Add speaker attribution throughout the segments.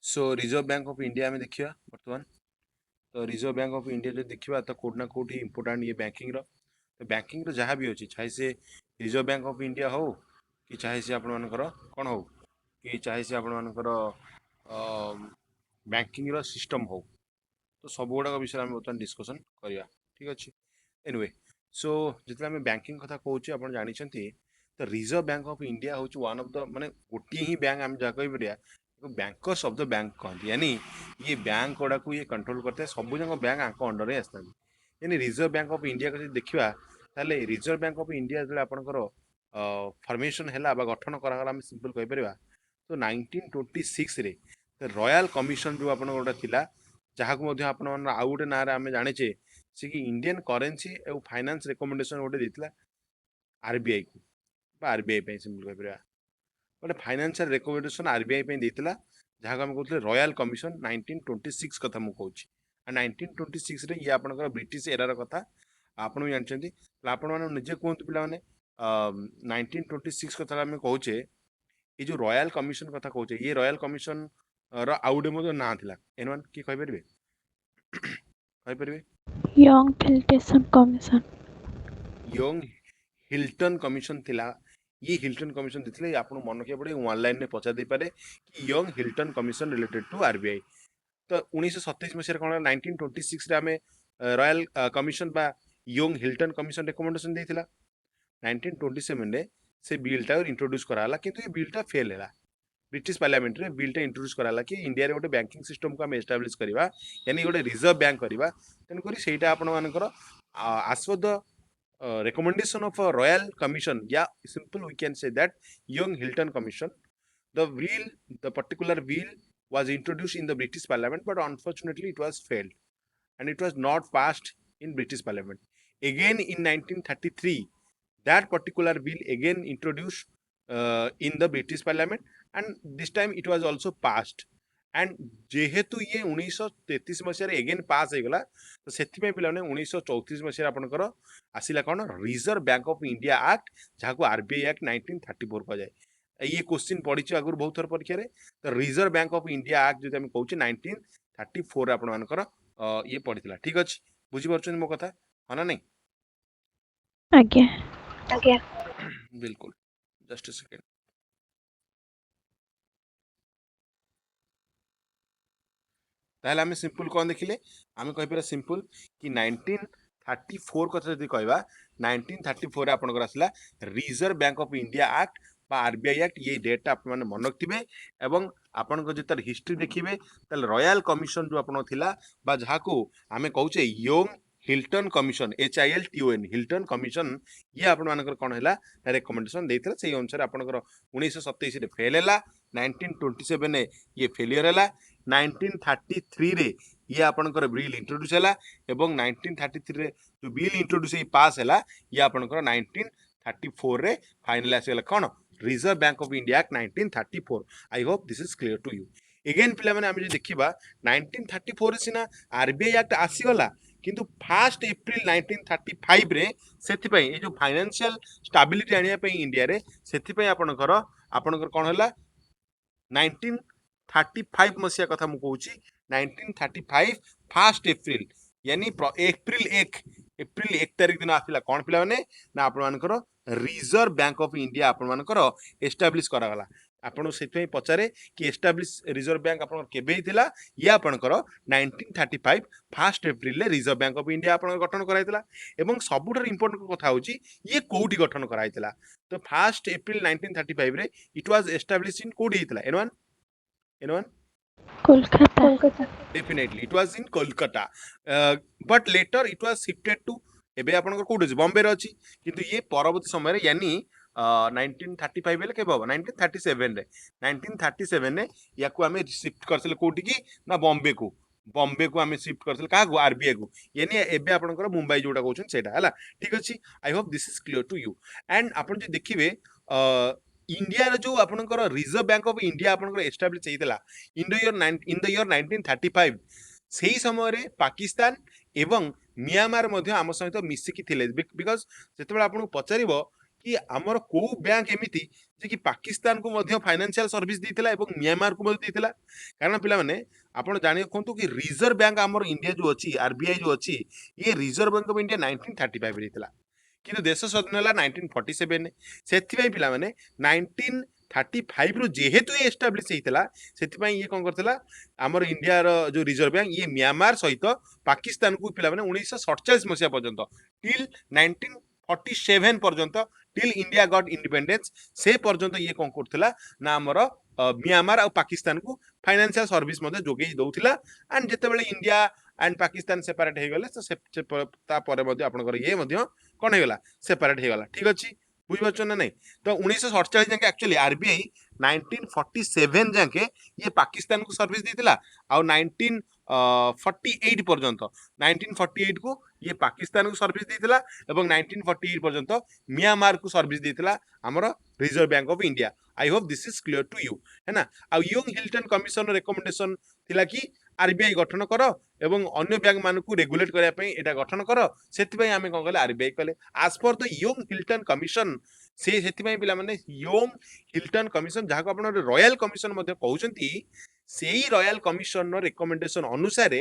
Speaker 1: So reserve bank of India में देखिए बर्तमान तो रिजर्व बैंक ऑफ इंडिया जो देखा तो कौट ना कौट इंपोर्टाट ये बैंकिंग तो बैंकिंग जहाँ भी अच्छी चाहे से रिजर्व बैंक ऑफ इंडिया हो कि चाहे से आपर कौन हो कि चाहे से आपर बैंकिंग सिस्टम हो तो सब गुड़ाक विषय में बर्तमान डिस्कसन करवा ठीक अच्छे एनीवे सो जिते आम बैंकिंग कथा कौचे आप जानते तो रिजर्व बैंक ऑफ इंडिया हूँ वन ऑफ द माने गोटे ही बैंक आम जहाँ कहीपर बैंकर्स ऑफ द बैंक कहते यानी ये बैंक गुड़ा को ये कंट्रोल करते हैं सब जगह बैंक आंक अंडर ही आसता यानी रिजर्व बैंक ऑफ इंडिया को देखा ताले रिजर्व बैंक ऑफ इंडिया जो आपंकर फॉर्मेशन है गठन कराला आम सिंपल कहीपर तो 1926 रे रॉयल कमिशन जो आप गोटे थिला जहाँ को आप आउ गोटे ना आम जाचे सी कि इंडियन करेन्सी और फाइनेंस रिकमेंडेशन गोटे देता आरबीआई को आरबीआई सिंपल कहीपर गोटे फाइनेंशियल रिकमेंडेशन आरबीआई देता जहाँ को आम कहते रॉयल कमिशन 1926 कथा मुझे कहूँ 1926 रे ये आपंकर ब्रिटिश एरार कथा आप भी जानते आप निजे कहतु पे 1926 कथा आम कहे ये जो रॉयल कमिशन कथा कहे ये रॉयल कमिशन आउ गोटे ना था एनवन किए कहीपर कहीपर
Speaker 2: Young Filtration Commission.
Speaker 1: Young Hilton commission थिला ये हिल्टन कमिशन देते आप मन रखा पड़े ऑनलाइन में पचार दे पारे कि Young Hilton commission related to RBI तो 1927 मसीह कौन 1926 आम रॉयल कमिशन बा यंग हिल्टन कमिशन रिकमेंडेशन देता 1927 रे से बिलटा इंट्रोड्यूस कराला किंतु ये बिलटा फेल है ब्रिटिश पार्लियामेंट रे बिलटा इंट्रोड्यूस कराला कि इंडिया रे गोटे बैंकिंग सिस्टम को आम एस्टाब्लिश करवा यानी गोटे रिजर्व बैंक करवा तेणुक से आपंकर आस the recommendation of a royal commission yeah simple we can say that young hilton commission the particular bill was introduced in the british parliament but unfortunately it was failed and it was not passed in british parliament again in 1933 that particular bill again introduced in the british parliament and this time it was also passed and जेहेतु ये 1933 मसीह eigen पास होगा तो से पे 1934 मसीह आपंकर आसला कौन reserve bank of India act जहाँ को आरबीआई एक्ट 1934 कह जाए ये क्वेश्चन पड़ी आगुरी बहुत थर परीक्षा तो reserve bank of India act जो कहे 1934 आपंकर ये पड़ी ठीक अच्छे बुझीपार मो कथा हाँ ना नहीं
Speaker 2: आज्ञा
Speaker 1: आज्ञा बिल्कुल जस्ट अ सेकेंड ताहले आम सिंपल कौन देखिले आम कहीपर सिंपल कि 1934 कथा जब कह 1934 आपंकर आसला reserve bank of India act RBI act ये डेट आप मन रखिए एवं आपण जो हिस्ट्री देखिए रॉयल कमिशन जो आप जहाँ को आम कहे young Hilton commission HILTON Hilton commission ये आपर कौन है रेकमेंडेशन देते से अनुसार आपंकर 1927 फेल है 1927 ये फेलियर है 1933 रे ये आपंकर बिल इंट्रोड्यूस है एवं 1933 रे जो बिल इंट्रोड्यूस पास है ये आपंकर 1934 रे फाइनल आसीगला कौन reserve bank of India act 1934 I hope this is clear to you again पिला माने आमे जे देखिबा 1934 सिना आरबीआई एक्ट आसीगला किंतु 1 एप्रिल 1935 रे सेथि पई ए जो फाइनेंशियल स्टेबिलिटी आनिया पई इंडिया रे सेथि पई आपनकर कोन हला 1935 मसीहा कथा मु कहूची 1935 1 एप्रिल यानी एप्रिल 1 तारीख दिन आसिला कौन पिला माने ना आपण मानकर रिजर्व बैंक ऑफ इंडिया आपण मानकर एस्टाब्लिश करागला आपण से पचारे कि एस्टाब्लिश रिजर्व बैंक आपण केबे हिथिला ये आपणकर 1935 1 April reserve bank of India आपण गठन कराइतला एवं सबुठार इंपोर्टेंट कथा होची ये कोउटी गठन कराइतला तो 1 एप्रिल 1935 रे इट वाज एस्टाब्लिश इन कोउटी हिथिला एनवन
Speaker 2: Kolkata
Speaker 1: definitely it was in kolkata but later it was shifted to एबे आपनकर कोड अछि बॉम्बे रे अछि किंतु ये परवर्ती समय रे यानी 1935 बेले के बाबा 1937 रे 1937 रे याकू हमें शिफ्ट करथिले कोठी की ना बॉम्बे को हमें शिफ्ट करथिले का को आरबीआई को यानी एबे आपनकर मुंबई जोटा कहउछन सेटा हला ठीक अछि I hope this is clear to you and आपन जे देखिबे इंडिया रे जो आपनकर रिजर्व बैंक ऑफ इंडिया आपनकर एस्टैब्लिश हेइतला इन द ईयर 1935 सेही समय रे पाकिस्तान एवं मियांमार मध्य आम सहित मिसिकी थिले बिकज जेतेबेले आपन पचारिबो कि आमर को बैंक एमिति जे कि पाकिस्तान को मध्य फाइनेंशियल सर्विस देइतिला एवं म्यांमार को मध्य देइतिला कारण पिला माने आपण जानि कोंतु कि रिजर्व बैंक आमर इंडिया जो अछि आरबीआई जो अछि ये रिजर्व बैंक ऑफ इंडिया 1935 रे देइतिला किंतु देश स्वाधीन होला 1947 सेथिबे पिला माने 1935 रु जेहेतु ये एस्टाब्लिश हेइतिला सेथिबे ये कोन करतिला आमर इंडिया रो जो रिजर्व बैंक ये म्यांमार सहित पाकिस्तान को पिला माने 1947 मसिया पर्यंत टिल 1947 पर्यंत टिल इंडिया गॉट इंडिपेंडेंस से पर्यंत ये कोन करतिला ना आमर म्यांमार और पाकिस्तान को फाइनेंशियल सर्विस मध्ये जोगेई दउथिला एंड जेते बेले इंडिया एंड पाकिस्तान सेपरेट हो गले तो ता परे मध्ये आपनकर ये मध्ये कोन हेगला सेपरेट हेगला ठीक अछि बुझिपारछन ना नहीं तो 1947 जाके एक्चुअली आरबीआई 1947 जाके ये पाकिस्तान को सर्विस देतिला आ 1948 पर्यंत 1948 को ये पाकिस्तान को सर्विस देतिला एवं 1948 पर्यंत म्यांमार को सर्विस देतिला हमर reserve bank of India I hope this is clear to you है ना आ यंग हिल्टन कमिशन रिकमेंडेशन थिला कि आरबीआई गठन कर एवं अन्य बैंक मान को रेगुलेट करने पे एटा गठन कर सेतिबई आमे कोन कहले आरबीआई कहले as per the young Hilton commission से सेतिबई पिला माने यंग हिल्टन कमिशन जहाको आपण रॉयल कमिशन मध्ये कहउचंती सेही रॉयल कमिशन रिकमेंडेशन अनुसार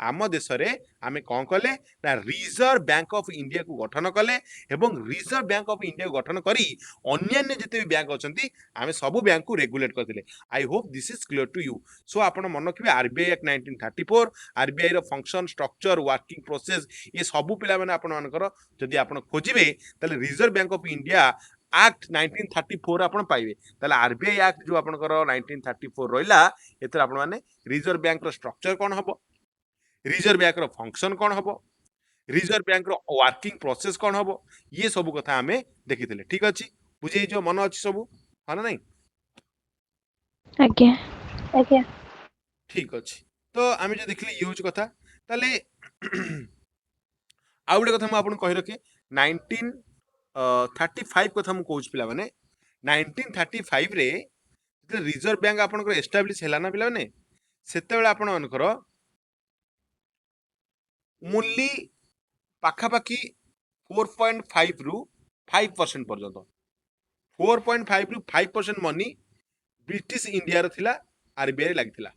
Speaker 1: आम देश रे आमे कोन कहले ना रिजर्व बैंक ऑफ इंडिया को गठन कले एवं रिजर्व बैंक ऑफ इंडिया को गठन करी अन्य जते भी बैंक अछंती आमे सब बैंक को रेगुलेट करथिले I hope this is clear to you so आपण मन रखिबे आरबीआई एक्ट 1934 आरबीआई रो फंक्शन स्ट्रक्चर वर्किंग प्रोसेस ये सब पिला माने आपण मानकर जदि आपण खोजिबे तले reserve bank of India act 1934 आपण पाइबे तले आरबीआई एक्ट जो आपनकर 1934 रहिला एतर आपण माने रिजर्व बैंक रो स्ट्रक्चर कोन हबो रिजर्व बैंक रो फंक्शन कोन हबो रिजर्व बैंक रो वर्किंग प्रोसेस कोन हबो ये सब कथा हमें देखिथिले ठीक अछि बुझे जो मन अछि सब हा ना नहीं
Speaker 2: आज्ञा
Speaker 3: ଆଜ୍ଞା
Speaker 1: ठीक अछि तो आमे जे देखले यूज कथा तले आ गुटे कथा म आपन कहि रखे 1935 कथा म कहूछ पिला माने 1935 रे रिजर्व बैंक आपन को एस्टैब्लिश हैला ना पिला माने सेते बेला आपन मानकर मूल्य पाखापाखि 4.5 रु 5% पर्यंत 4.5 रु 5% मनी ब्रिटिश इंडिया रो थिला आरबीआई लागिथिला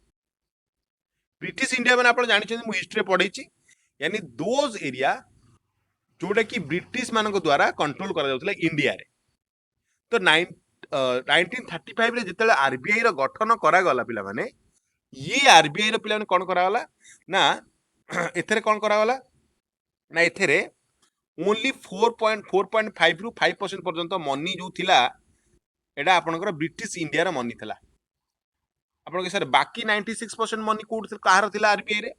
Speaker 1: ब्रिटिश इंडिया माने आपण जानि मु हिस्ट्री पढै छी यानी दोज एरिया जोटा कि ब्रिटिश मानक द्वारा कंट्रोल करा जाउथिला इंडिया रे तो 1935 रे जेतेले आरबीआई रो गठन करा गला पिला माने ये आरबीआई रो पिला माने कोन करा गला ना एथरे कोन करा गला ना एथरे ओनली 4.5 रु 5% पर्यंत मनी जो थिला एडा आपनकर ब्रिटिश इंडिया रो मनी थिला आपन के सर बाकी 96% मनी कोड कहार थिला आरबीआई रे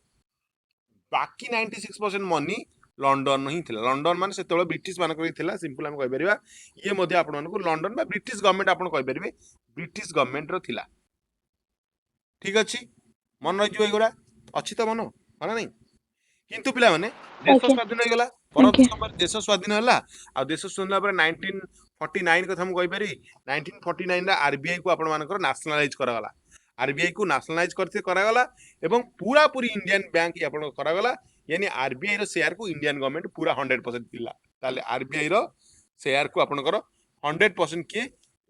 Speaker 1: बाकी 96% मनी लंडन ही थिला लंडन माने सेतोले ब्रिटिश मानक ही थिला सिंपल हम कहि परिबा ये मध्ये आपन मानको लंडन बा ब्रिटिश गवर्नमेंट आपन कहि परिबे ब्रिटिश गवर्नमेंट रो थिला ठीक अछि मन रहि जो एगुरा अछि त मन माना नहीं किंतु पिला माने देश
Speaker 3: आज्ञा
Speaker 1: स्वाधीन हो गला परत
Speaker 2: आज्ञा
Speaker 1: समय देश स्वाधीन होला आ देश स्वाधीन पर 1949 कथा हम कहि पारि 1949 रा आरबीआई को आपन मानकर नेशनलाइज करा गला आरबीआई को नेशनलाइज करते करा गला एवं पूरा पूरी इंडियन बैंक आपन करा गला यानी आरबीआई रो शेयर को इंडियन गवर्नमेंट पूरा 100% किला ताले आरबीआई रो शेयर को आपनकर 100% के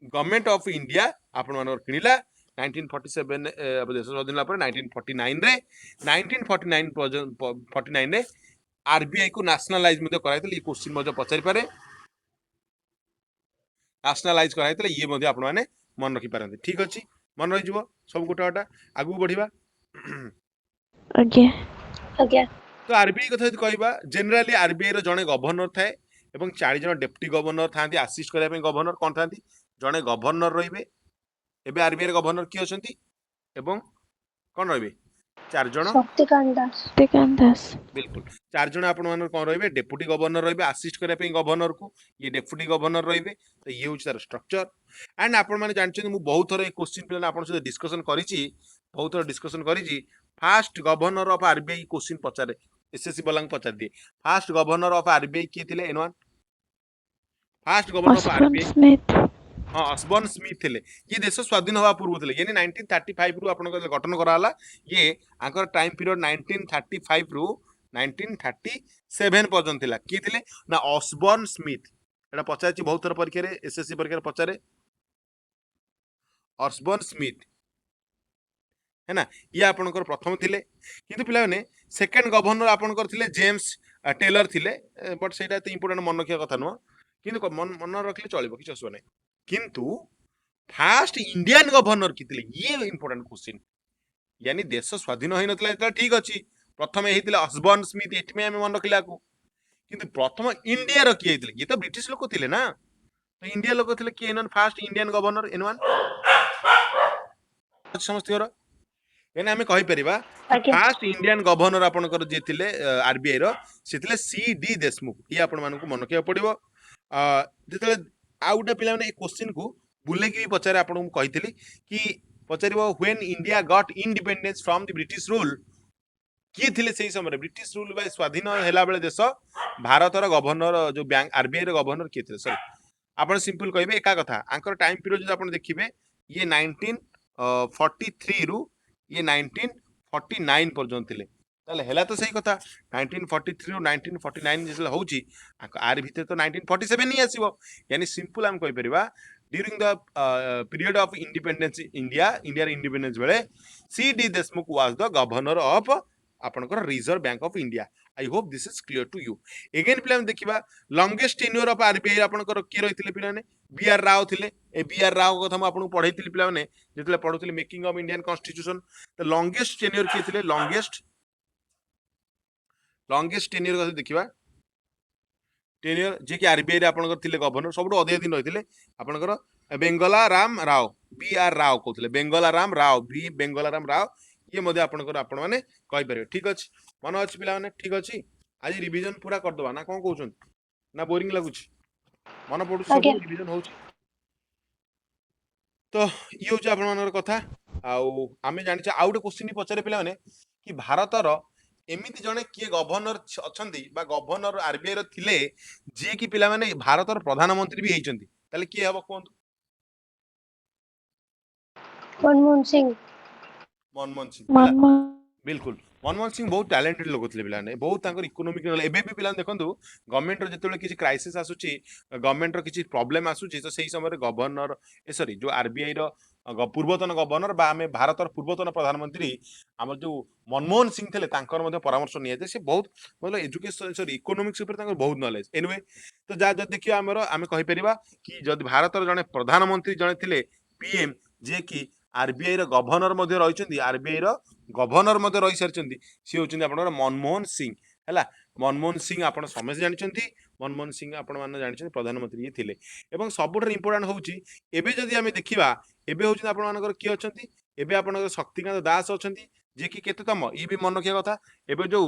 Speaker 1: गवर्नमेंट ऑफ इंडिया आपन मानकर किनिला 1947 अब देश स्वाधीन पर 1949 रे 1949 49 रे आरबीआई को नेशनलाइज मध्ये कराइतले ये क्वेश्चन मध्ये पचारि पारे नेशनलाइज कराइतले ये मध्ये आपण माने मन रखि पारंते ठीक अछि मन रहि जिवो सब गोटा गोटा आगु बढ़िबा
Speaker 2: आज्ञा
Speaker 3: ଆଜ୍ଞା
Speaker 1: तो आरबीआई कथा यदि कहबा जनरली आरबीआई रो जणे गवर्नर थाए एवं 40 जण डेप्टी गवर्नर थांती असिस्ट करिया पे गवर्नर कोन थांती जणे गवर्नर रहिबे एबे आरबीआई रो गवर्नर की अछंती एवं कोन रहिबे 4 जण
Speaker 3: ଶକ୍ତିକାନ୍ତ ଦାସ
Speaker 2: श्रीकांत दास
Speaker 1: बिल्कुल 4 जण आपण मानर कोन रहिबे डेप्यूटी गवर्नर रहिबे असिस्ट करिया पे गवर्नर को ये डेप्यूटी गवर्नर रहिबे तो ये होछ तार स्ट्रक्चर एंड आपण माने जानछन मु बहुत थोर ए क्वेश्चन पिलन आपण से डिस्कशन करिछि बहुत थोर डिस्कशन करिछि first governor of RBI question पचारे एसएससी बलंग पचार दिए फास्ट गवर्नर ऑफ आरबीआई किए थिले एनवन first governor of
Speaker 2: Osborne
Speaker 1: RBI
Speaker 2: Smith
Speaker 1: हाँ अस्बर्न स्मिथ थिले ये देश स्वाधीन हवा पूर्व थिले यानी 1935 रु आपण गठन कराला ये आंकर टाइम पीरियड 1935 रु 1937 पर्यंत थिला की थिले ना अस्बर्न स्मिथ एटा पचार बहुत थर परीक्षा रे एसएससी परीक्षा पचारे ऑस्बर्न स्मिथ है ना ये आपनकर प्रथम थिले किंतु पिला माने सेकंड गवर्नर आपनकर थिले जेम्स टेलर थिले बट सेटा एते इंपोर्टेंट मन रखिया कथा नुह किंतु मन रखले चलिबो किछ असुविधा नै किंतु फास्ट इंडियन गवर्नर की थिले ये इंपोर्टेंट क्वेश्चन यानी देश स्वाधीन होई नतला एता ठीक अछि प्रथम हेतिले ऑस्बर्न स्मिथ एठमे हम मन रखिला को किंतु प्रथम इंडिया रो की हेतिले ये तो ब्रिटिश लोक थिले ना तो इंडिया लोक थिले की एनन फास्ट इंडियन गवर्नर एनवन समस्त एने आमे कहि परिबा
Speaker 3: आज्ञा
Speaker 1: फास्ट इंडियन गवर्नर आपनकर जे थिले आरबीआई रो से थिले सी डी देशमुख ये आपण मानकु मन रखिया पड़िबो जेतले आ गुटे पिला माने ए क्वेश्चन को बुले की पचारे आपण को कहितली कि पचारिबो when India got independence from the British rule किए थिले सेही समय ब्रिटिश रूल बाय स्वाधीन हैला बेले देश भारतर गवर्नर जो बैंक आरबीआई रो गवर्नर किए थिले सर आपण सिंपल कहिबे एका कथा आंकर टाइम पीरियड जो आपण देखिबे ये 1943 रु ये 1949 पर्यंत थिले ताले हैला तो सही कथा 1943 रु 1949 जेतले होउची आर भितर तो 1947 ही आसीबो यानी सिंपल हम कहि परिबा during the period of independence India independence बेले C D Deshmukh was the governor of आपनकर reserve bank of India I hope this is clear to you again प्ले हम देखिबा लॉन्गेस्ट टेन्योर ऑफ आरबीआई आपनकर के रहितले पिला ने बी आर राव थिले ए बी आर राव कथा हम आपन पढैतिली पिला ने जेतले पढुतिले making of Indian constitution the longest tenure के थिले लॉन्गेस्ट टेन्योर कथा देखिबा टेन्योर जे कि आरबीआई रे आपनकर थिले गवर्नर सबटो अधिक दिन रहितले आपनकर बेंगला राम राव बी आर राव कहथिले बेंगला राम राव बी बेंगला राम राव ये मध्ये आपनकर आपण माने कहि परिबे ठीक अछि मन अछि पिला माने ठीक अछि आज रिवीजन पूरा कर दबा ना कोन कहउछन ना बोरिंग लागुछ मन पडु सब
Speaker 3: आज्ञा
Speaker 1: रिवीजन होउछ तो ये होछ आपण मानकर कथा आउ आमे जानि छ आउट क्वेश्चन पचारे पिला माने कि भारतर एमिति जने किए गवर्नर अछंती बा गवर्नर आरबीआई रो थिले जे कि पिला माने भारतर प्रधानमंत्री भी हेचंती ताले किए हबो कोन
Speaker 3: मनमोहन सिंह
Speaker 1: मनमोहन सिंह पिला
Speaker 2: मनमोहन
Speaker 1: बिल्कुल मनमोहन सिंह बहुत टैलेंटेड लोक थे पिलाने बहुत तांकर इकोनॉमिक एबे भी पिला देखंतु गवर्नमेंट रो जेतेले किछि क्राइसिस आसुची गवर्नमेंट रो किछि प्रॉब्लम आसुची तो सेही समय गवर्नर ए सॉरी जो आरबीआई रो पूर्वतन गवर्नर बा हमें भारतर पूर्वतन प्रधानमंत्री हमर जो मनमोहन सिंह थे तांकर मध्ये परामर्श निया जे से बहुत मतलब एजुकेशन सॉरी इकोनॉमिक्स ऊपर तांकर बहुत नॉलेज एनीवे तो जा जब देखियो हमर आमे कहि परिबा कि जदि भारतर जने प्रधानमंत्री जने थिले पीएम जे कि आरबीआई रो गवर्नर मध्ये रहिचंदी आरबीआई रो गवर्नर मध्ये रहि सारचंदी सी होचंदी आपनकर मनमोहन सिंह हैला मनमोहन सिंह आपण समझ जानिचंती मनमोहन सिंह आपण माने जानिचंती प्रधानमंत्री ये थिले एवं सबुटर इंपोर्टेंट होउची एबे जदि हमें देखिबा एबे होचंदी आपण मानकर की अछंती एबे आपनकर शक्तिकांत दास अछंती जे कि केतेतम ई भी मन रखिया कथा एबे जो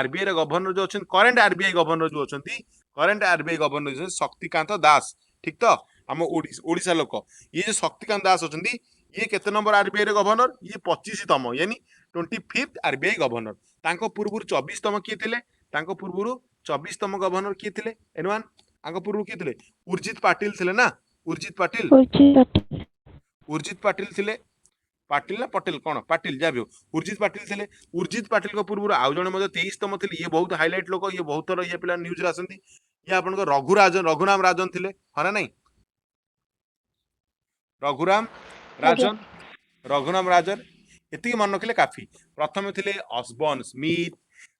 Speaker 1: आरबीआई रो गवर्नर जो अछन करंट आरबीआई गवर्नर जो अछंती करंट आरबीआई गवर्नर जो शक्तिकांत दास ठीक तो हम ओडिसा लोक ये जो शक्तिकांत दास अछंती ये केते नंबर आरबीआई रे गवर्नर ये 25तम यानी 25th आरबीआई गवर्नर तांको पूर्वरु 24तम किए थिले तांको पूर्वरु 24तम गवर्नर किए थिले एनवान आंको पूर्वरु किए थिले उर्जित पाटिल थिले ना उर्जित पाटिल
Speaker 2: पटेल
Speaker 1: उर्जित पाटिल थिले पाटिल ना पटेल कोन पाटिल जाबियो उर्जित पाटिल थिले उर्जित पाटिल को पूर्वरु आउ जने मध्ये 23तम थिले ये बहुत हाईलाइट लोक ये बहुत थर ये पिला न्यूज रे आसंती ये आपन को रघुनाम राजन थिले हना नहीं रघुराम
Speaker 3: आज्ञा
Speaker 1: राजन रघुनाम राजन एति मन रखिले काफी प्रथम थिले ऑस्बर्न स्मिथ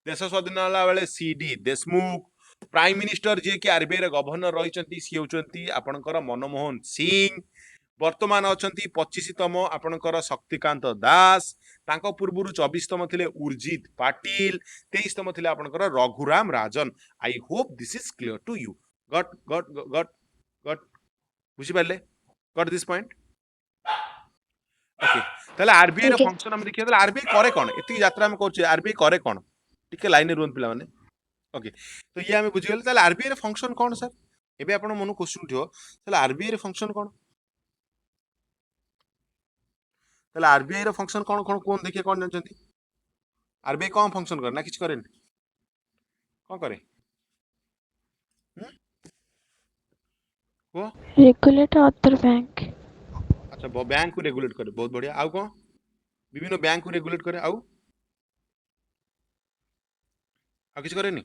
Speaker 1: देश स्वाधीन होला बेले सीडी देशमुख प्राइम मिनिस्टर जे कि आरबीआई रे गवर्नर रहिचंती सी होचंती आपनकर मनमोहन सिंह वर्तमान अछंती 25तम आपनकर शक्तिकांत दास तांको पूर्वरु 24तम थिले उर्जित पाटिल 23तम थिले आपनकर Raghuram Rajan I hope this is clear to you got got got got बुझी पाले गट दिस पॉइंट ओके ताले आरबीआई रो
Speaker 3: Okay.
Speaker 1: फंक्शन हम देखिया ताले आरबीआई करे कोन एति यात्रा हम कहउचे आरबीआई करे कोन टिके लाइन रे रुन पिला माने ओके तो ये हमें बुझी गेल ताले आरबीआई रो फंक्शन कोन सर एबे आपण मनु क्वेश्चन उठियो ताले आरबीआई रो फंक्शन कोन ताले आरबीआई रो फंक्शन कोन कोन कोन देखिए कोन जानचंती आरबीआई कोन फंक्शन करे ना किछ करे कोन करे को
Speaker 2: रेगुलेट अदर बैंक
Speaker 1: अच्छा बैंक को रेगुलेट करे बहुत बढ़िया आउ कोन विभिन्न बैंक को रेगुलेट करे आउ किछ करे नी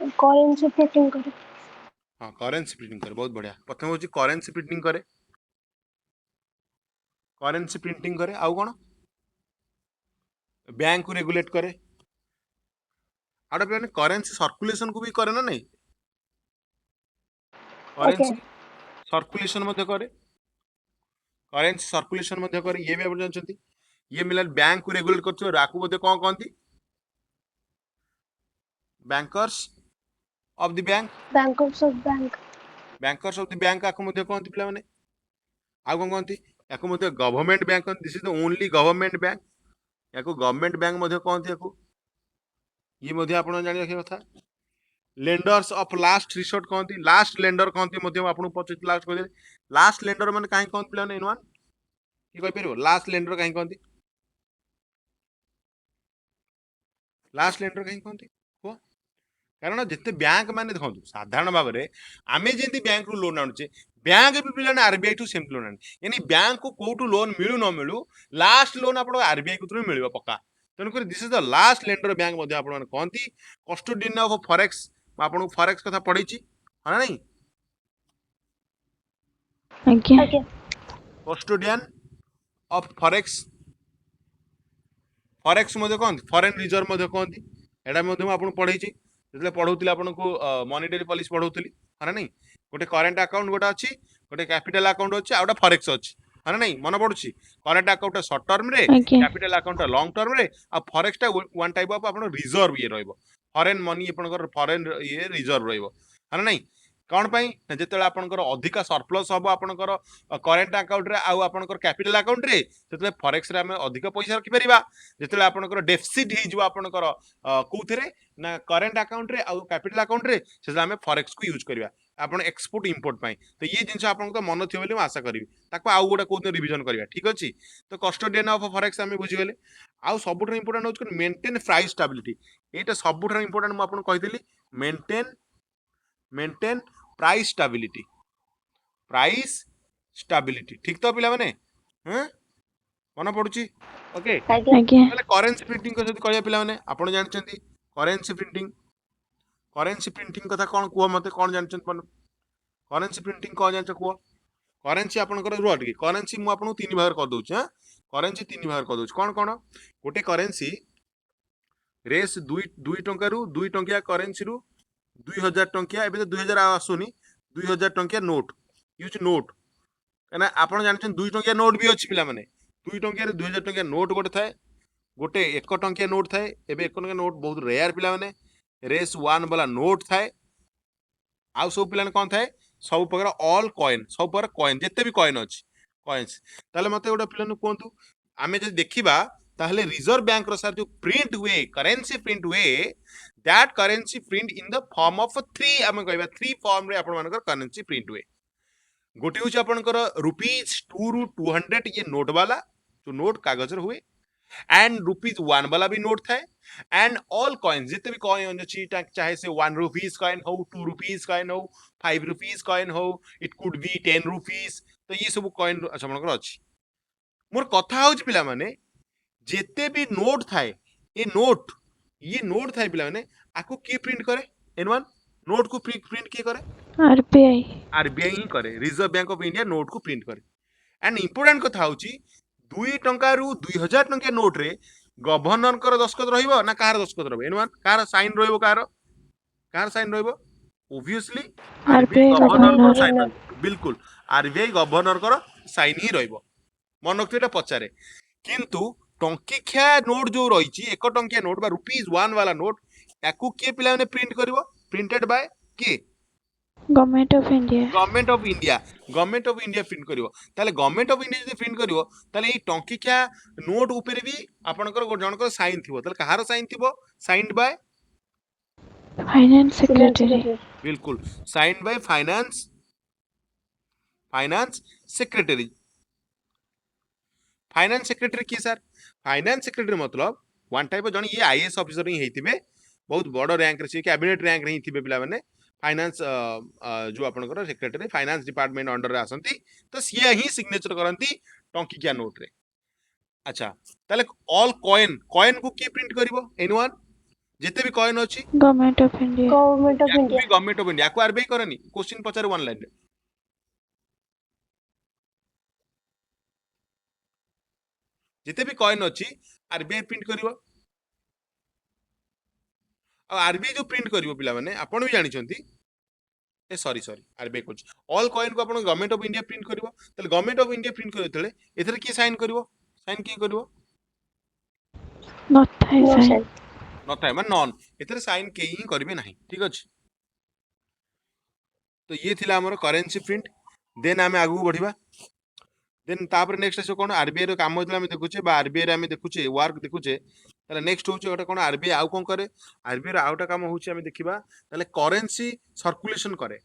Speaker 3: करेंसी प्रिंटिंग करे
Speaker 1: हाँ करेन्सी प्रिंटिंग करे बहुत बढ़िया प्रथम हूँ करेन्सी प्रिंटिंग करे करेन्सी प्रिंटिंग करे आउ कौन बैंक को रेगुलेट करे आउट पे करेन्सी सर्कुलेशन को भी करे ना नहीं
Speaker 3: Okay.
Speaker 1: करेन्सी सर्कुलेशन मध्य करे करेन्सी सर्कुलेशन मध्य करे ये भी आप जानते ये मिला बैंक को रेगुलेट करछो राकू मध्य कौन कहती bankers of the bank
Speaker 3: Bankers of Bank.
Speaker 1: Bankers of the bank आको मध्य कहती पिला माने आउ कौन कहती याको मध्य government bank this is the only government bank याको गवर्नमेंट बैंक मध्य कहती याको ये मध्य आपण जानि रखिया कथा लेंडर्स ऑफ लास्ट रिसोर्ट कहती लास्ट लेंडर कहती मध्य आपण पचि लास्ट कहते लास्ट लेंडर माने काहे कहती पिला इन वन की कहि परिबो लास्ट लेंडर काहे कहती लास्ट लेंडर काहे कहती को कारण जिते बैंक माने देखो साधारण भाव में आमे जेंती बैंक रु लोन आनुचे बैंक भी पिलाने आरबीआई टू सेम लोन आने यानी बैंक को कोटू लोन मिलू न मिलू लास्ट लोन आपण आरबीआई को मिलिबो पक्का तेणुक this is the last lender bank मध्य आपण कहती कस्टोडियन ऑफ फॉरेक्स आपण फॉरेक्स कथा पढ़ी हाँ नहीं
Speaker 2: आज्ञा
Speaker 3: Okay.
Speaker 1: Custodian of forex forex मध्य कहती फॉरेन रिजर्व मध्य कहती एटा मध्य आपण पढ़ी जो पढ़ाऊली आपको मॉनिटरी पॉलिसी पढ़ाऊली हाँ नहीं गोटे करेंट अकाउंट गोटे अच्छी गोटे कैपिटल अकाउंट अच्छी आ गोटे फॉरेक्स अच्छी हाँ नहीं मन पड़ुची करेंट अकाउंट शॉर्ट टर्म रे
Speaker 2: आज्ञा
Speaker 1: कैपिटल अकाउंट लॉन्ग टर्म रे आ फॉरेक्स टा वन टाइप ऑफ आपण रिजर्व ये रहइबो फॉरेन मनी आपनकर फॉरेन ये रिजर्व रहइबो हाँ नहीं कौन पाई जेते आपनकर अधिका सरप्लस हम आपनकर करेंट अकाउंट रे आउ आपनकर कैपिटल अकाउंट रे सेते फॉरेक्स रे हमें अधिक पैसा रखि परिबा जेते आपनकर डेफिसिट हि जो आपनकर कोथरे ना करेंट अकाउंट रे आउ कैपिटल अकाउंट रे सेते हमें फॉरेक्स को यूज करबा आपण एक्सपोर्ट इंपोर्ट पाई तो ये जिंस आपन तो मन थियो बोली मैं आशा करी ताको आउ गोटे कोन रिवीजन करबा ठीक अछि तो कस्टोडियन ऑफ फॉरेक्स हमें बुझी गेले आउ सबुठ इंपोर्टेंट होछ मेंटेन प्राइस स्टेबिलिटी एटा सबुठ इंपोर्टेंट म आपन कहितली मेंटेन प्राइस स्टेबिलिटी ठीक तो पिला माने हैं मन पडुची ओके
Speaker 3: Aଜ୍ଞା.
Speaker 2: आज्ञा
Speaker 1: ताले करेंसी प्रिंटिंग को जदी कहया पिला माने आपण जानचंती करेंसी प्रिंटिंग कथा कोन कुआ मते कोन जानचंत मन करेंसी प्रिंटिंग कोन जानच कुआ करेंसी आपनकर रुआ टिके करेंसी मु आपन तीन भाग कर दोछ हां करेंसी तीन भाग कर दोछ कोन कोन गोटे करेंसी रेस 2 टंका रु 2 टंकिया करेंसी रु 2000 टंकिया एबे तो 2000 आसुनी 2000 टंकिया नोट यूज नोट कना आपण जानछन 2 टंकिया नोट भी अछि पिला माने 2 टंकिया रे 2000 टंकिया नोट गोटे थाए गोटे 1 टंकिया नोट थाए एबे 1 टंकिया नोट बहुत रेयर पिला माने रेस 1 वाला नोट थाए आउ सब पिला कोन थाए सब प्रकार ऑल कॉइन सब प्रकार कॉइन जेते भी कॉइन अछि कॉइन्स ताले मते गोटे पिला न कोंतु आमे जे देखिबा ताहले रिजर्व बैंक रो सर जो प्रिंट हुए करेंसी प्रिंट हुए that currency print in the form of 3 आमे कहबा 3 फॉर्म रे आपण मानकर करेंसी प्रिंट हुए गोटे हूँ आपंकर रुपीज 2 रु 200 ये नोट वाला जो नोट कागज रे हुए एंड रुपीज 1 वाला भी नोट थाए एंड ऑल कॉइन जिते भी कॉइन अच्छी चाहे से 1 रुपीज कॉइन हो 2 रुपीज कॉइन हो 5 रुपीज कॉइन हो इट कुड बी 10 रुपीज तो ये सब कॉइन आपनकर अछि मोर कथा होच पिला माने जेते भी नोट थाए ये नोट थाए पिला माने आको की प्रिंट करे एन1 नोट को प्रिंट की करे
Speaker 2: आरबीआई
Speaker 1: आरबीआई ही करे reserve bank of India note को प्रिंट करे एंड इंपोर्टेंट कथा होची 2 टंका रु 2000 टंका नोट रे गवर्नर कर दस्खत रहइबो ना कार दस्खत रहइबो एनवन कार साइन रहइबो कार साइन रहइबो obviously RBI
Speaker 2: RBI
Speaker 1: governor
Speaker 2: governor
Speaker 1: को साइन बिल्कुल आरबीआई गवर्नर कर साइन ही रहइबो मन रखिटा पचारे किंतु टंकिख्या नोट जो रहिची 1 टंकिया नोट बा रुपीज 1 वाला नोट याकू के पिला माने प्रिंट करबो प्रिंटेड बाय के
Speaker 2: government of India
Speaker 1: government of India print करिवो ताले गवर्नमेंट ऑफ इंडिया जदि प्रिंट करिवो ताले ई टंकिख्या नोट ऊपर भी आपनकर जनकर साइन थिबो ताले कहार साइन थिबो signed by
Speaker 2: finance secretary
Speaker 3: Secretary.
Speaker 1: बिल्कुल signed by finance secretary finance secretary की सर फाइनेंस सेक्रेटरी मतलब वन टाइप जन ये आईएएस ऑफिसर ही हेतिबे बहुत बड़ रैंक रे कैबिनेट रैंक रे ही थिबे पिला माने फाइनेंस जो आपनकर सेक्रेटरी फाइनेंस डिपार्टमेंट अंडर रे आसंती तो सिया ही सिग्नेचर करंती टंकिकिया नोट रे अच्छा ताले ऑल कॉइन को के प्रिंट करिवो एनीवन जिते भी कॉइन अच्छी
Speaker 2: Government of India.
Speaker 3: Government of India.
Speaker 1: Government of India को आरबीआई करनी क्वेश्चन पचारे वन लाइन जिते भी कॉइन अच्छी आरबीआई प्रिंट करिवो आरबीआई जो प्रिंट करिवो पिला माने आपण भी जानिछंती ए सॉरी सॉरी आरबीआई कोच ऑल कॉइन को आपण गवर्नमेंट ऑफ इंडिया प्रिंट करिवो तले गवर्नमेंट ऑफ इंडिया प्रिंट करियो तले एथरे की साइन करिवो साइन की करिवो
Speaker 2: Not Thai
Speaker 3: No
Speaker 2: sign.
Speaker 3: sign.
Speaker 1: नଥାଏ ମାନେ ନନ୍ ଏଥିରେ ସାଇନ୍ କେହି ହିଁ କରିବେ ନାହିଁ ଠିକ ଅଛି ତ ଇଏ ଥିଲା ଆମର କରେନ୍ସି ପ୍ରିଣ୍ଟ ଦେନ୍ ଆମେ ଆଗକୁ ବଢିବା ଦେନ୍ ତାପରେ ନେକ୍ସଟ ଆସିବ କ'ଣ ଆରବିଆଇ ର କାମ ଯେତେବେଳେ ଆମେ ଦେଖୁଛେ ବା ଆରବିଆଇ ରେ ଆମେ ଦେଖୁଛେ ୱାର୍କ ଦେଖୁଛେ ତାହେଲେ ନେକ୍ସଟ ହଉଛି ଗୋଟେ କ'ଣ ଆରବିଆଇ ଆଉ କ'ଣ କରେ ଆରବିଆଇ ର ଆଉ ଗୋଟେ କାମ ହଉଛି ଆମେ ଦେଖିବା ତାହେଲେ କରେନ୍ସି ସର୍କୁଲେସନ କରେ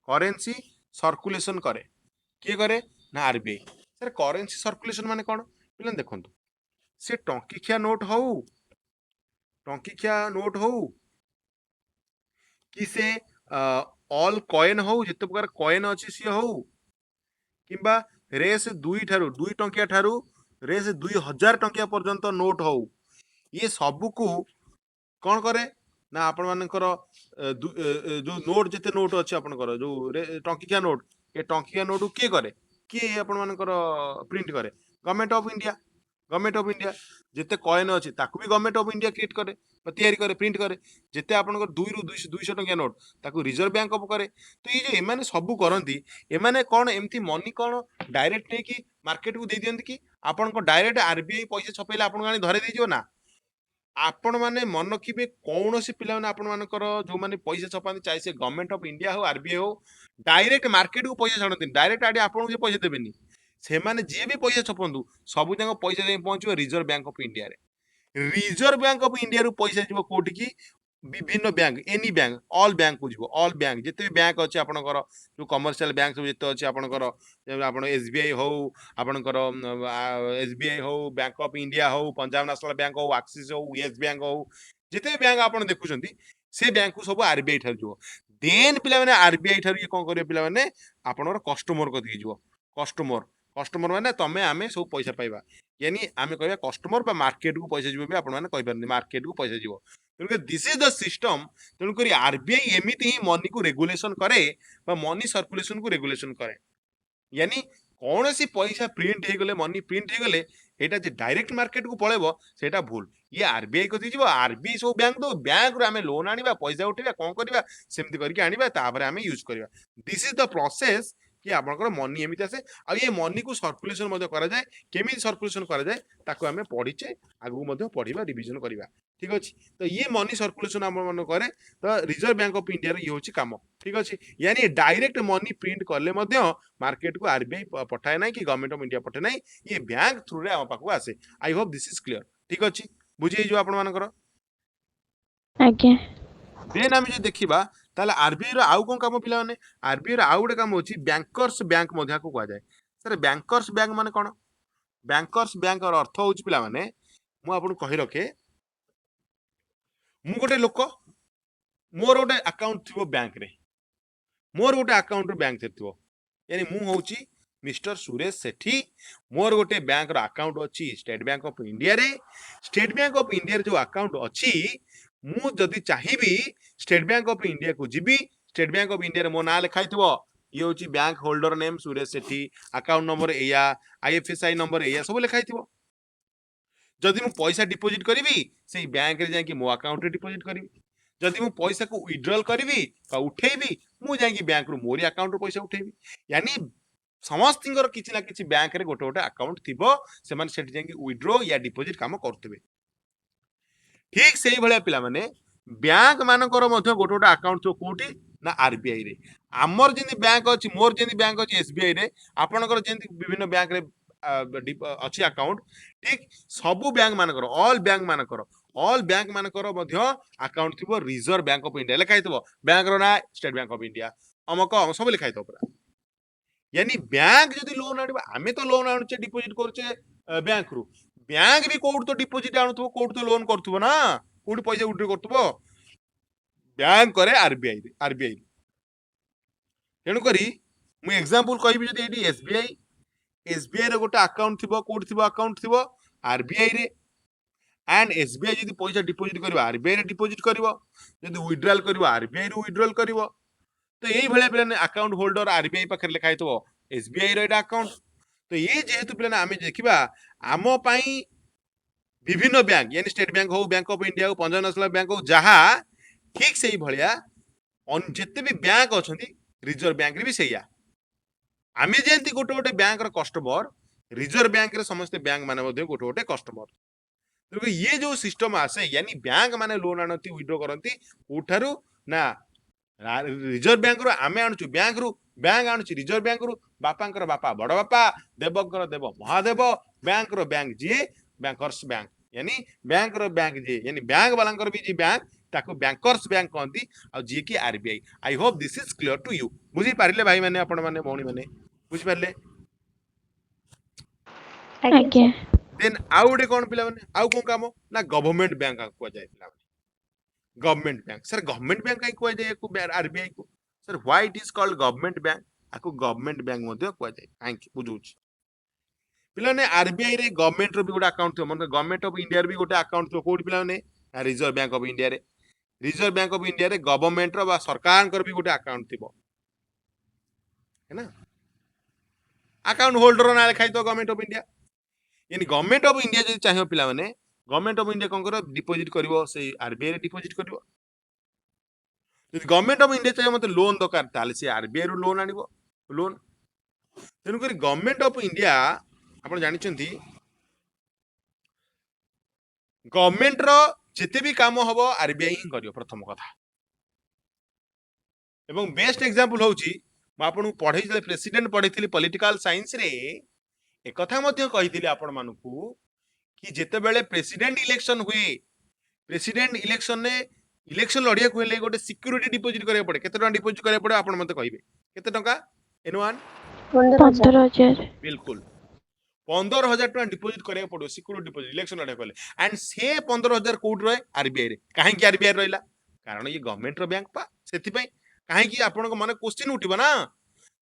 Speaker 1: କରେନ୍ସି ସର୍କୁଲେସନ କରେ କିଏ କରେ ନା ଆରବିଆଇ ସାର୍ କରେନ୍ସି ସର୍କୁଲେସନ ମାନେ କ'ଣ ପିଲାମାନେ ଦେଖନ୍ତୁ ସେ ଟଙ୍କିଖିଆ ନୋଟ ହଉ कि से ऑल कॉइन हो जिते प्रकार कॉइन अच्छी सी हो किंबा रेस दुई टंकिया ठारू रेस 2000 टंकिया पर्यंत नोट हो ये सबू को कौन करे ना आपण मानकर जो नोट जिते नोट अच्छे आपनकर जो टंकिया नोट ये टंकिया नोट किए करे किए आपण मानकर प्रिंट करे गवर्नमेंट ऑफ इंडिया जिते कॉइन अच्छी ताकू भी गवर्नमेंट ऑफ इंडिया क्रिएट करे तैयारी करे प्रिंट करे जिते आपनकर 200 टंकिया नोट ताकू रिजर्व बैंक ऑफ करे तो ये जो एमाने सबू करंती एमाने कौन एमती मनी कौन डायरेक्ट नहीं कि मार्केट को दे दियंती कि आपन को डायरेक्ट आरबीआई पैसा छपेले आपन गानी धरे देजियो ना आपण माने मन रखिबे कौनसी पिला माने आपण मानकर जो माने पैसा छपाती चाहे से गवर्नमेंट ऑफ इंडिया हो आरबीआई हो डायरेक्ट मार्केट को पैसा छाड़ती डायरेक्ट आडे आपन जे पैसा देबेनी से माने जे भी पैसा छपंदु सब जाक पैसा जाई पहुंचो रिजर्व बैंक ऑफ इंडिया रे रिजर्व बैंक ऑफ इंडिया रु पैसा जीवो कोठी की विभिन्न bank any bank all bank को जीवो ऑल बैंक जिते भी बैंक अछि आपनकर जो कमर्शियल बैंक सब जिते अछि आपनकर आपण एसबीआई हो आपनकर एसबीआई हो बैंक ऑफ इंडिया हो पंजाब नेशनल बैंक हो एक्सिस हो येस बैंक हो जिते भी बैंक आपण देखुछंती से बैंक को सब आरबीआई ठार जीवो देन पिला माने आरबीआई ठार ये कोन करियो पिला माने आपनकर कस्टमर को दी जीवो कस्टमर माने तमे आमे सब पैसा पाइबा यानी आमे कहबा कस्टमर बा मार्केट को पैसा जीवो भी आपण माने कहि परनी मार्केट को पैसा जीवो तेणुकर दिस इज द सिस्टम तेणुकर आरबीआई एमिति ही मनी को रेगुलेशन करे बा मनी सर्कुलेशन को रेगुलेशन करे यानी कौन सी पैसा प्रिंट हो गले मनी प्रिंट हो गले एटा जे डायरेक्ट मार्केट को पळेबो सेटा भूल ये आरबीआई को दिजिबो आरबीआई सब बैंक दो बैंक रो आमे लोन आनिबा पैसा उठेबा कोन करबा सेमति करके आनिबा तापर आमे यूज करबा दिस इज द प्रोसेस कि आपनकर मनी एमिति आसे आ ये मनी को सर्कुलेशन मध्ये करा जाय केमिति सर्कुलेशन करा जाय ताको आमे पढिचे आगु मध्ये पढिबा रिवीजन करबा ठीक अछि तो ये मनी सर्कुलेशन हम मन करे तो रिजर्व बैंक ऑफ इंडिया रे ये होची काम ठीक अछि यानी डायरेक्ट मनी प्रिंट करले मध्ये मार्केट को आरबीआई पठाए ना कि गवर्नमेंट ऑफ इंडिया पठाए ना ये बैंक थ्रू रे हम पाखु आसे आई होप दिस इज क्लियर ठीक अछि बुझी जो आपण मानकर
Speaker 2: Again.
Speaker 1: देन हम जो देखिबा ताले आरबीआई रो आउ कोन काम पिला माने आरबीआई रो आउ गोटे काम होची बैंकर्स बैंक मध्ये को कहा जाय सर बैंकर्स बैंक माने कोन बैंकर्स बैंक रो अर्थ होची पिला माने मु आपन कहि रखे मु गोटे लोक मोर गोटे अकाउंट थी बैंक रे मोर गोटे अकाउंट बैंक से थी यानी मु होची मिस्टर सुरेश सेठी मोर गोटे बैंक रो अकाउंट अच्छी स्टेट बैंक ऑफ इंडिया रे स्टेट बैंक ऑफ इंडिया रे जो अकाउंट अच्छी मु जदि चाहिबी स्टेट बैंक ऑफ इंडिया को GB state Bank of India रे मो ना लिखाई थो ये होची बैंक होल्डर नेम सुरेश सेठी अकाउंट नंबर एया आईएफएसआई नंबर एया सब लिखाई थो जदि मु पैसा डिपोजिट करी से बैंक रे जाकि मो अकाउंट रे डिपोजिट करी जदि मु पैसा को विड्रॉल करी उठेबी मु जाकि बैंक रो मोरी अकाउंट रो पैसा उठेबी यानी समस्तिंगर किछि ना किछि बैंक रे गोटे गोटे अकाउंट थिबो से माने सेठी जाकि विड्रॉ या डिपोजिट काम करथबे ठीक सेही भलिया पिला माने बैंक मानकर मध्ये गोटे गोटे अकाउंट थो कोठी ना आरबीआई रे हमर जेंति बैंक अछि मोर जेंति बैंक अछि एसबीआई रे आपनकर जेंति विभिन्न बैंक रे अच्छी अकाउंट ठीक सबु बैंक मानकर ऑल बैंक मानकर मध्ये अकाउंट थिबो रिजर्व बैंक ऑफ इंडिया लिखाई थिबो बैंक रो ना स्टेट बैंक ऑफ इंडिया अमक सब लिखाई थिबो पूरा यानी बैंक जदि लोन आनिबा आमे तो लोन आनुचे डिपोजिट करूचे बैंक रु बैंक भी कोड तो डिपोजिट आनुथबो कोड तो लोन करथबो ना कोड पैसा उड्रो करथबो बैंक करे आरबीआई तेणु करी मु एग्जांपल कहबी जदि एडी एसबीआई रे गोटे अकाउंट थिबो कोड थिबो अकाउंट थिबो आरबीआई रे एंड एसबीआई जदि पैसा डिपोजिट कर आरबीआई रे डिपोजिट कर जदि विड्रॉल कर आरबीआई रू विड्रॉल कर तो यही भाया पे अकाउंट होल्डर आरबीआई पाखे लिखाई थो एसबीआई रो अकाउंट तो ये जेहेतु पे आम देखा आम विभिन्न बैंक यानी स्टेट बैंक हो बैंक ऑफ इंडिया हो पंजाब नेशनल बैंक हो जहाँ ठीक से भाया जिते भी बैंक अच्छा रिजर्व बैंक भी सैया आम जमी गोटे गोटे बैंक कस्टमर रिजर्व बैंक समस्त बैंक मान गोटे गोटे कस्टमर तो ये जो सिस्टम आसे यानी बैंक माने लोन आनती विड्रो करती कोठारू ना रिजर्व बैंक रो आमे आणुचु बैंक आणुचु रिजर्व बैंक रू बापांकर बापा बड़ बापा देवकर देव महादेव बैंक रो बैंक जी बैंकर्स बैंक यानी बैंक रो बैंक जी यानी बैंक वाला भी जी बैंक ताको बैंकर्स बैंक कहती आ जी की RBI I hope this is clear to you बुझी पारिले भाई माने आपण माने भौणी माने बुझी पारिले
Speaker 2: आज्ञा
Speaker 1: देन आउ गोटे कौन पिला माने आउ कोन काम ना गवर्नमेंट बैंक को जाय पिला government bank sir government bank कहीं कुआ जाए को आरबीआई को sir why it is called government bank आको गवर्नमेंट बैंक मध्ये कुआ जाए काहे बुझुछ पिला ने आरबीआई रे गवर्नमेंट रो भी गोटे अकाउंट थो मतलब गवर्नमेंट ऑफ इंडिया रे भी गोटे अकाउंट थो कोड पिला ने रिजर्व बैंक ऑफ इंडिया रे रिजर्व बैंक ऑफ इंडिया रे गवर्नमेंट रो बा सरकार कर भी गोटे अकाउंट थिबो है ना अकाउंट होल्डर ना लिखाई तो गवर्नमेंट ऑफ इंडिया यानी गवर्नमेंट ऑफ इंडिया जदि चाहिए पिला माने गवर्नमेंट ऑफ इंडिया कौन कर डिपोजिट करिवो से आरबीआई रे डिपोजिट करिवो जदि गवर्नमेंट ऑफ इंडिया चाहिए मते लोन दरकार ताले से आरबीआई रो लोन आनिवो लोन तेनु करी गवर्नमेंट ऑफ इंडिया आपण जानि छथि गवर्नमेंट रो जेते भी काम हबो आरबीआई ही करियो प्रथम कथा एवं बेस्ट एग्जांपल होउची म आपन पढै प्रेसिडेंट पढैथिली पॉलिटिकल साइंस रे एक कथा मध्य कहिथिली आपण मानकू कि जेते बेले प्रेसिडेंट इलेक्शन हुए प्रेसिडेंट इलेक्शन ने इलेक्शन लड़िया को हेले गोटे सिक्योरिटी डिपोजिट करिया पड़े केते टका डिपोजिट करिया पड़े आपण मते कहिबे केते टका एनवन
Speaker 2: 15,000
Speaker 1: बिल्कुल 15,000 टका डिपोजिट करिया पड़ो सिक्योरिटी डिपोजिट इलेक्शन लड़िया कहले एंड से 15,000 कोड रहे आरबीआई रे काहे कि आरबीआई रहला कारण ये गवर्नमेंट रो बैंक पा सेति पई काहे कि आपण को माने क्वेश्चन उठिबो ना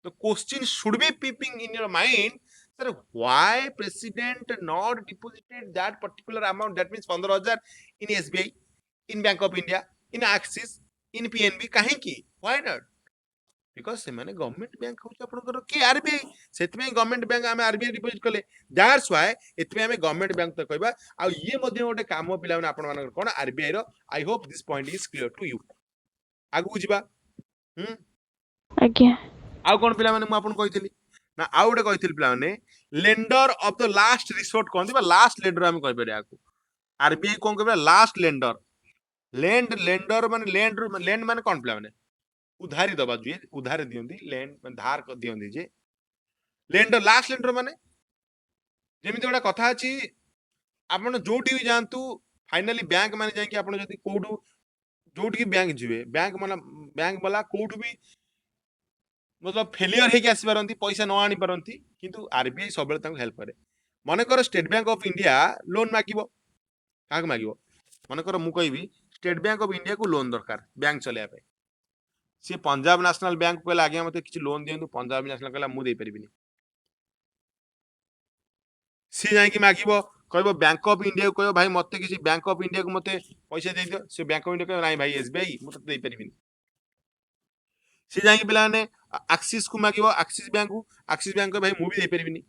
Speaker 1: तो question should be peeping in your mind sir why president not deposited that particular amount that means 15,000 in SBI in Bank of India in Axis in PNB kahe ki why not because se mane government bank hoch apan ki RBI setme government bank ame RBI deposit kale that's why etme ame government bank to कहबा आ ये मध्ये गोटे काम पिला माने आपण मानकर कोन RBI row I hope this point is clear to you आगु बुझिबा
Speaker 2: आज्ञा
Speaker 1: आ कोन पिला माने म आपण कहितली ना आउ गोटे कहितली पिला माने lender of the last resort कहते लास्ट लेंडर आम कह आरबीआई कौन कह लास्ट लेंडर लैंड लेंडर माने लैंड माने कौन पिला माने उधारी दबा दिए उधारी दियंती लैंड माने धार कर दियंती जे लेंडर लास्ट लेंडर माने जेमिति गोटा कथा अछि आपण जोटी भी जानतु फाइनली बैंक माने जाय कि आपण जदी कोडू जोटी बैंक जिवे बैंक वाला कोडू भी मतलब फेलियर है कि आसी पारंती पैसा न आनी पारंती किंतु आरबीआई सब बेले तांको हेल्प करे मन कर State Bank of India loan मागिबो काक मागिबो मन कर मु कहबी स्टेट बैंक ऑफ इंडिया को लोन दरकार बैंक चले पे सी पंजाब नेशनल बैंक को आगे मते किछि लोन दियंतु पंजाब नेशनल कहला मु दे परिबिनी सी जाय कि मागिबो कहबो बैंक ऑफ इंडिया को कहबो भाई मते किछि बैंक ऑफ इंडिया को मते पैसा दे दियो से बैंक ऑफ इंडिया कहबो नाही भाई एसबीआई मु दे परिबिनी सी जाय कि पिला ने एक्सिस को मागिबो एक्सिस बैंक को भाई मु भी दे परिबिनी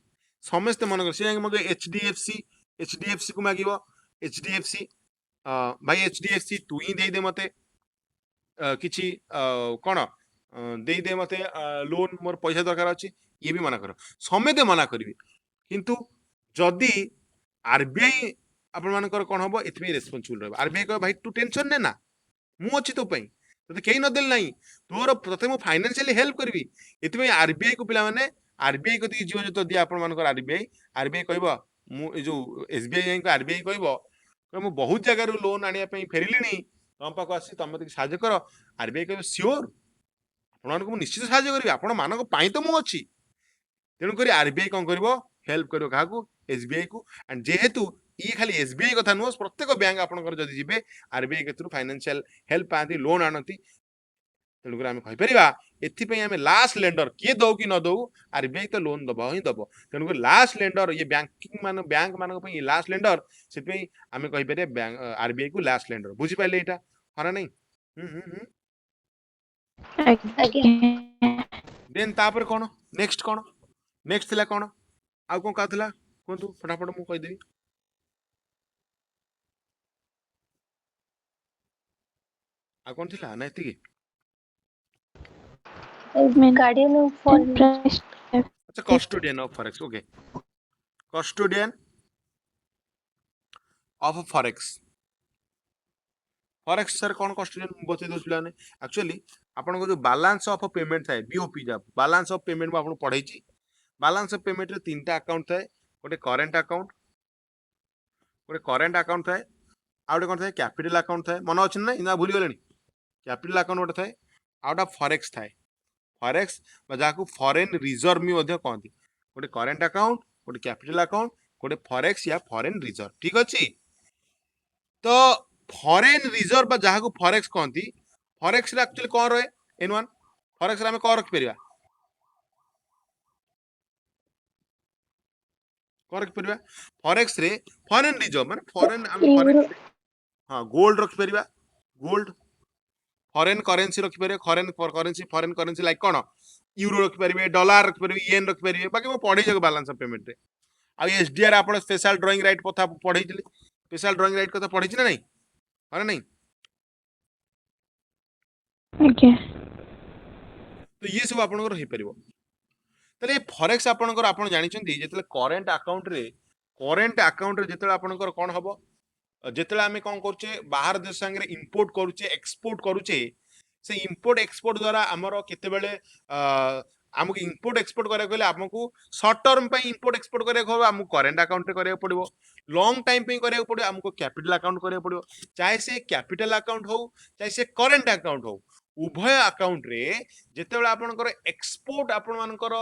Speaker 1: समस्त मन कर सी जाय मगे एचडीएफसी को मागिबो एचडीएफसी भाई एचडीएफसी तू ही दे दे मते किछि कोन दे दे मते लोन मोर पैसा दरकार अछि ये भी मना करो समेते मना करबी किंतु जदी आरबीआई आपण मानकर कोन हबो एथमे रेस्पोंसिबल रहबो आरबीआई को भाई तू टेंशन ने ना मु अछि तो पई तो केही न देल नाही तोर प्रथम फाइनेंशियली हेल्प करबी एथमे आरबीआई को पिला माने आरबीआई को दी जीव जतो दी आपण मानकर आरबीआई कहबो मु ए जो एसबीआई को आरबीआई कहबो मु बहुत जगह रो लोन आनिया पई फेरिलिनी तम पाको आसी तम मते साहाय्य करो आरबीआई कहबो श्योर आपण को निश्चित साहाय्य करबी आपण मानक पई तो मु अछि तेनु करी आरबीआई कोन करबो हेल्प करियो काकू एसबीआई को एंड जेहेतु ये खाली एसबीआई कथा नुह प्रत्येक बैंक आपनकर जदि जिबे आरबीआई के थ्रू फाइनेंशियल हेल्प पाती लोन आनती तेणुकर आम कहीपर एम लास्ट लेंडर किए दौ कि न दौ आरबीआई तो लोन दब ही दब तेणुकर लास्ट लेंडर ये बैंक मान लास्ट लेंडर से आम कहीपर आरबीआई को लास्ट लेंडर बुझीपारे यहाँ हाँ ना नहीं
Speaker 3: ଆଜ୍ଞା
Speaker 1: देन तापर कौन नेक्स्ट थिला कौन आउ कौन कहला कहतु फटाफट मुझे कहीदेवी आ कौन थिला ना एतिकी
Speaker 3: गार्डियन ऑफ फॉरेन
Speaker 2: price
Speaker 1: अच्छा custodian of forex okay custodian of forex forex sir कौन कस्टोडियन बचे दो पिलाने एक्चुअली आपन को जो बैलेंस ऑफ पेमेंट थाए बीओपी जा बैलेंस ऑफ पेमेंट आपन पढ़ाई बैलेंस ऑफ पेमेंट रे तीनटा अकाउंट थाए गोटे करेंट अकाउंट थाए आ गोटे कोन थाए कैपिटल अकाउंट थाए मन अछि ना इना भूली गेलेनी कैपिटल अकाउंट गोटे थाए आ गोटा फॉरेक्स थाए फॉरेक्स जाको फॉरेन रिजर्व भी मध्य कहती गोटे करेंट अकाउंट गोटे कैपिटल अकाउंट गोटे फॉरेक्स या फॉरेन रिजर्व ठीक अच्छे तो फॉरेन रिजर्व जहाँ को फॉरेक्स कहती फॉरेक्स एक्चुअली कौन रहे एन1 फॉरेक्स आम कौन रखिपर फॉरेक्स रे फॉरेन रिजर्व माने फॉरेन
Speaker 3: यूरो
Speaker 1: हाँ गोल्ड रखिपर गोल्ड फॉरेन करेन्सी रखिपर फॉरेन करेन्सी लाइक कौन यूरो रखिपर डॉलर रखिपर येन रखिपर बाकी मैं पढ़े जाए बैलेंस ऑफ पेमेंट रे आ एसडीआर आप स्पेशल ड्राइंग राइट कथा पढ़े स्पेशल ड्राइंग राइट कथा पढ़ी ना नहीं हाँ नहीं
Speaker 2: okay
Speaker 1: तो ये सब आपनकर हो पारिबो तले फॉरेक्स आपनकर आपन जानि छथि जेतले करेंट अकाउंट रे जेतले आपनकर कोन हबो जेतले आमे कोन करछे बाहर देश संगे इंपोर्ट करूचे एक्सपोर्ट करूचे से इंपोर्ट एक्सपोर्ट द्वारा हमर केते बेले हमको इंपोर्ट एक्सपोर्ट करा गले हमको शॉर्ट टर्म पे इंपोर्ट एक्सपोर्ट करा हो हमको करेंट अकाउंट रे करा पड़िबो लॉन्ग टाइम पे करा पड़िबो हमको कैपिटल अकाउंट करा पड़िबो चाहे से कैपिटल अकाउंट हो चाहे से करेंट अकाउंट हो उभय अकाउंट रे जेतेबेले आपनकर एक्सपोर्ट आपन मानकर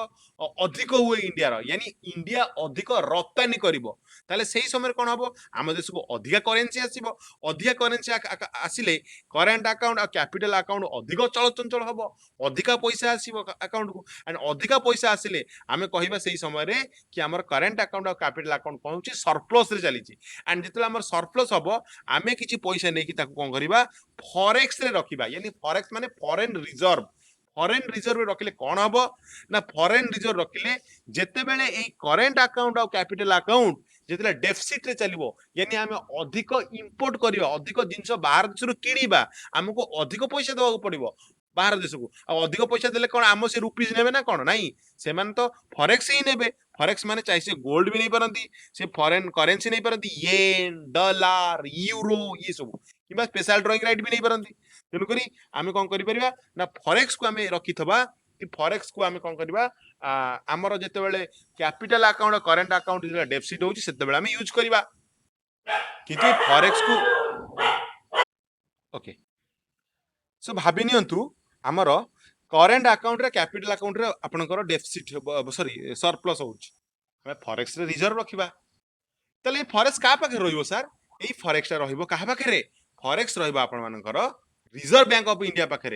Speaker 1: अधिक हुए इंडिया रो यानी इंडिया अधिक रप्तानी करिवो ताले सेही समय कोन हबो आम देश को अधिक करेंसी आसीबो अधिक करेंसी आसिले करेंट अकाउंट और कैपिटल अकाउंट अधिक चलचंचल हबो अधिक पैसा आसीबो अकाउंट को एंड अधिक पैसा आसिले आमे कहिबा सेही समय रे कि हमर करेंट अकाउंट और कैपिटल अकाउंट पहुंची सरप्लस रे चलीची एंड जेतेबेले हमर सरप्लस हबो आमे किछि पैसा नै कि ताको कोन करिबा फॉरेक्स रे रखिबा यानी फॉरेक्स माने फॉरेन रिजर्व रखिले कौन हम ना फॉरेन रिजर्व रखिले जेते बेले ए करेंट अकाउंट और कैपिटल अकाउंट जेते डेफिसिट रे चलिबो यानी आमे अधिक इंपोर्ट करियो अधिक जिंस बाहर देश रु किनिबा हमको अधिक पैसा देबा पड़िबो बाहर देश को अधिक पैसा देले कौन आम से रुपीज नेबे ना कौन नहीं से माने तो फॉरेक्स ही नेबे फॉरेक्स माने चाहे से गोल्ड भी नहीं पारंती से फॉरेन करेंसी नहीं पारंती येन डॉलर यूरो ये सब किबा स्पेशल ड्राइंग राइट भी नहीं पारंती तेणुकरी आमे कौन करि परिबा ना फॉरेक्स को आमे रखिथबा कि फॉरेक्स को आमे कौन करिबा हमर जेते बेले कैपिटल अकाउंट और करेंट अकाउंट जे डेफिसिट होची सेते बेले आमे यूज करिबा किंतु फॉरेक्स को ओके सो भाबि नियंतु हमर करेंट अकाउंट रे कैपिटल अकाउंट रे आपनकर डेफिसिट सॉरी सरप्लस होची हमें फॉरेक्स रे रिजर्व रखिबा तले फॉरेक्स का पाखे रहिबो सर एई फॉरेक्स रहिबो काहा पाखे रे फॉरेक्स रहिबो आपन मानकर रिजर्व बैंक ऑफ इंडिया पाखे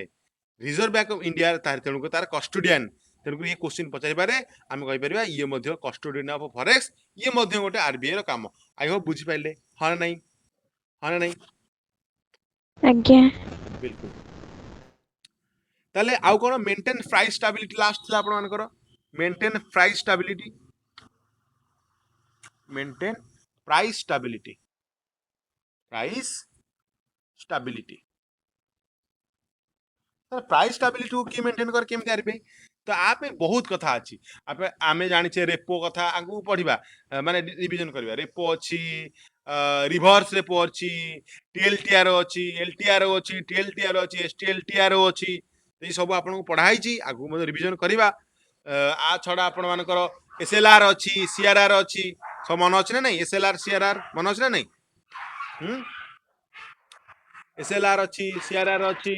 Speaker 1: रिजर्व बैंक ऑफ इंडिया तार तेणुक तार कस्टोडियन तेणुक ये क्वेश्चन पचारि पारे आम कहि परिबा ये मध्य कस्टोडियन ऑफ फॉरेक्स ये मध्य गोटे आरबीआई रो काम आई होप बुझि पाइले हां नहीं
Speaker 2: आज्ञा
Speaker 1: बिल्कुल ताले आउ कोन मेंटेन प्राइस स्टेबिलिटी लास्ट थिला आपन मानकर maintain price stability price stability को की मेंटेन कर केम आरबीआई तो आप बहुत कथा अच्छी आप आमे जानिछे रेपो कथा आगु पढ़िबा माने रिवीजन करबा रेपो अछि रिवर्स रेपो अछि टीएलटीआर अछि एलटीआर अछि टीएलटीआर अछि एसटीएलटीआर अछि ए सब आपन को पढ़ाई छी आगु म रिवीजन करबा आ छडा आपन मानकर एसएलआर अछि सीआरआर अछि सब मन अछि ना नहीं एसएलआर सीआरआर मन अछि ना नहीं एसएलआर अछि सीआरआर अछि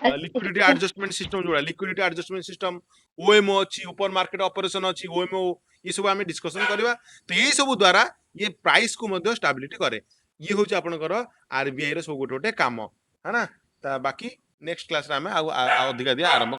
Speaker 1: लिक्विडिटी एडजस्टमेंट सिस्टम जोड़ा लिक्विडिटी एडजस्टमेंट सिस्टम ओएमओ अछि ओपन मार्केट ऑपरेशन अछि ओएमओ ये सब आमे डिस्कशन करबा तो ये सब द्वारा ये प्राइस को मध्य स्टेबिलिटी करे ये होची आपनकर आरबीआई रो सब गोटे गोटे काम है ना ता बाकी नेक्स्ट क्लास रे आमे अधिका दिया आरंभ